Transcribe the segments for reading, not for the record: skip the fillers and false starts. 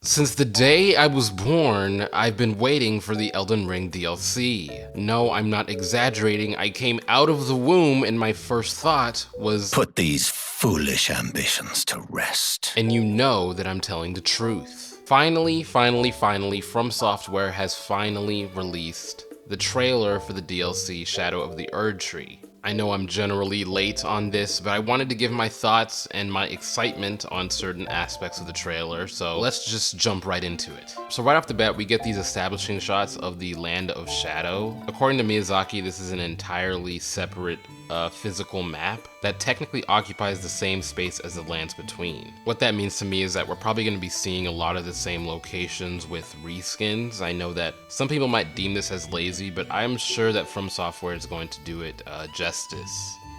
Since the day I was born, I've been waiting for the Elden Ring DLC. No, I'm not exaggerating. I came out of the womb and my first thought was, Put these foolish ambitions to rest. and you know that I'm telling the truth. Finally, From Software has finally released the trailer for the DLC Shadow of the Erdtree. I know I'm generally late on this, but I wanted to give my thoughts and my excitement on certain aspects of the trailer, so let's just jump right into it. So right off the bat, we get these establishing shots of the Land of Shadow. According to Miyazaki, this is an entirely separate physical map that technically occupies the same space as the lands between. What that means to me is that we're probably going to be seeing a lot of the same locations with reskins. I know that some people might deem this as lazy, but I'm sure that From Software is going to do it justice.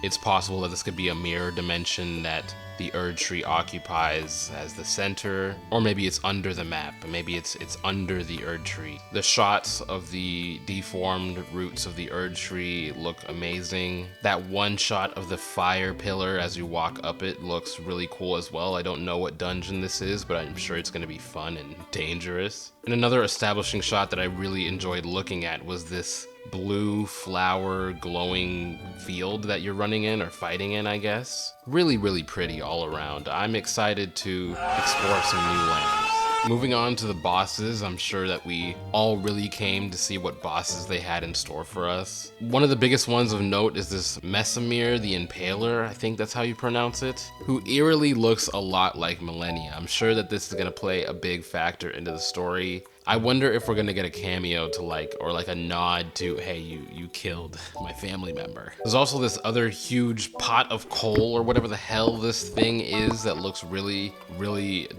It's possible that this could be a mirror dimension that the Erdtree occupies as the center, or maybe it's under the map, maybe it's under the Erdtree. The shots of the deformed roots of the Erdtree look amazing. That one shot of the fire pillar as you walk up it looks really cool as well. I don't know what dungeon this is, but I'm sure it's going to be fun and dangerous. And another establishing shot that I really enjoyed looking at was this blue flower glowing field that you're running in or fighting in, I guess. Really pretty all around. I'm excited to explore some new lands. Moving on to the bosses, I'm sure that we all really came to see what bosses they had in store for us. One of the biggest ones of note is this Messamir the Impaler, I think that's how you pronounce it, who eerily looks a lot like Millennia. I'm sure that this is going to play a big factor into the story. I wonder if we're gonna get a cameo to or a nod to, hey, you killed my family member. There's also this other huge pot of coal or whatever the hell this thing is that looks really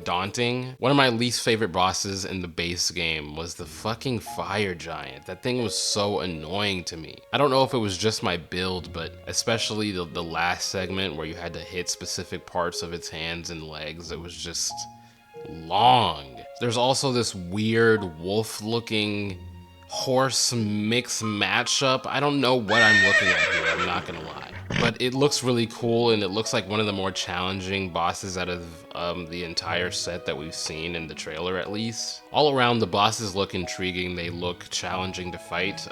daunting. One of my least favorite bosses in the base game was the fucking fire giant. That thing was so annoying to me. I don't know if it was just my build, but especially the last segment where you had to hit specific parts of its hands and legs, it was just long. There's also this weird wolf-looking horse mix matchup. I don't know what I'm looking at here, I'm not gonna lie. But it looks really cool, and it looks like one of the more challenging bosses out of the entire set that we've seen in the trailer, at least. All around, the bosses look intriguing, they look challenging to fight.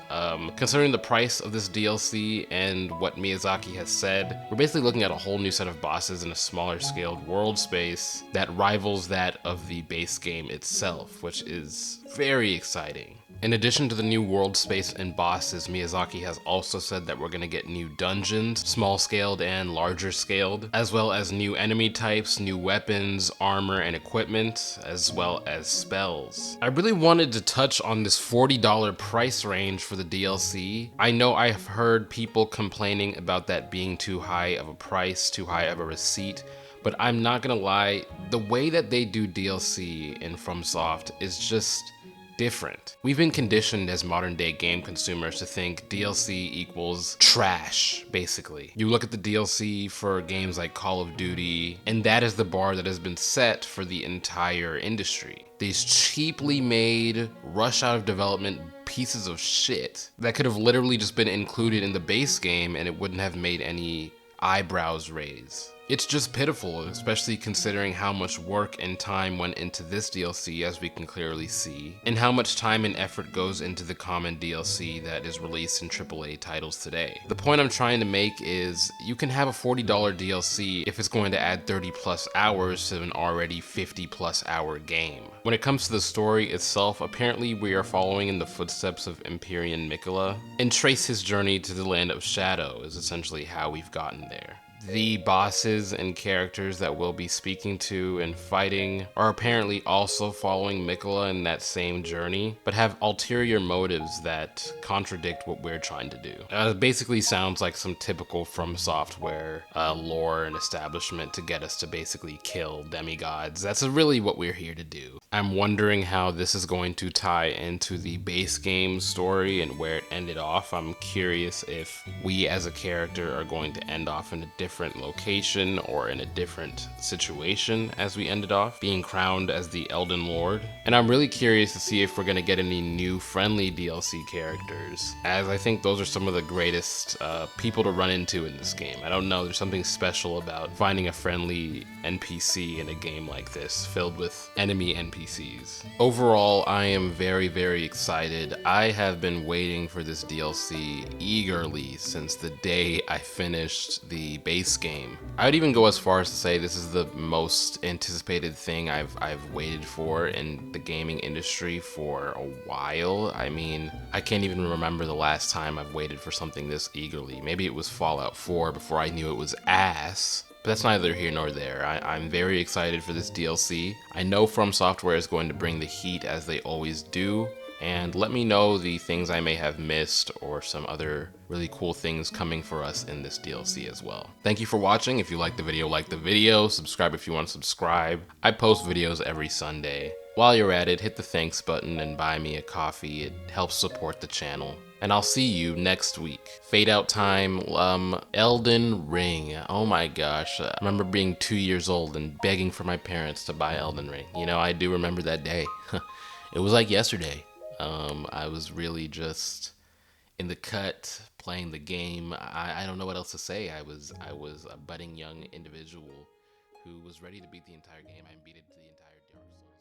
Considering the price of this DLC and what Miyazaki has said, we're basically looking at a whole new set of bosses in a smaller scaled world space that rivals that of the base game itself, which is very exciting. In addition to the new world space and bosses, Miyazaki has also said that we're going to get new dungeons, small scaled and larger scaled, as well as new enemy types, new weapons, armor, and equipment, as well as spells. I really wanted to touch on this $40 price range for the DLC. I know I've heard people complaining about that being too high of a price, too high of a receipt, but I'm not gonna lie, the way that they do DLC in FromSoft is just different. We've been conditioned as modern day game consumers to think DLC equals trash, basically. You look at the DLC for games like Call of Duty, and that is the bar that has been set for the entire industry. These cheaply made, rush out of development pieces of shit that could have literally just been included in the base game and it wouldn't have made any eyebrows raise. It's just pitiful, especially considering how much work and time went into this DLC, as we can clearly see, and how much time and effort goes into the common DLC that is released in AAA titles today. The point I'm trying to make is, you can have a $40 DLC if it's going to add 30 plus hours to an already 50 plus hour game. When it comes to the story itself, apparently we are following in the footsteps of Empyrean Mikola, and trace his journey to the Land of Shadow is essentially how we've gotten there. The bosses and characters that we'll be speaking to and fighting are apparently also following Mikola in that same journey, but have ulterior motives that contradict what we're trying to do. It basically sounds like some typical From Software lore and establishment to get us to basically kill demigods. That's really what we're here to do. I'm wondering how this is going to tie into the base game story and where it ended off. I'm curious if we as a character are going to end off in a different location or in a different situation as we ended off, being crowned as the Elden Lord. And I'm really curious to see if we're going to get any new friendly DLC characters, as I think those are some of the greatest people to run into in this game. I don't know, there's something special about finding a friendly NPC in a game like this, filled with enemy NPCs. NPCs. Overall, I am very, very excited. I have been waiting for this DLC eagerly since the day I finished the base game. I would even go as far as to say this is the most anticipated thing I've waited for in the gaming industry for a while. I mean, I can't even remember the last time I've waited for something this eagerly. Maybe it was Fallout 4 before I knew it was ass. But that's neither here nor there. I'm very excited for this DLC. I know From Software is going to bring the heat as they always do. And let me know the things I may have missed or some other really cool things coming for us in this DLC as well. Thank you for watching. If you liked the video, like the video. Subscribe if you want to subscribe. I post videos every Sunday. While you're at it, hit the thanks button and buy me a coffee. It helps support the channel. And I'll see you next week. Fade out time, Elden Ring. Oh my gosh. I remember being 2 years old and begging for my parents to buy Elden Ring. You know, I do remember that day. It was like yesterday. I was really just in the cut, playing the game. I don't know what else to say. I was a budding young individual who was ready to beat the entire game. I beat it to the entire Dark Souls.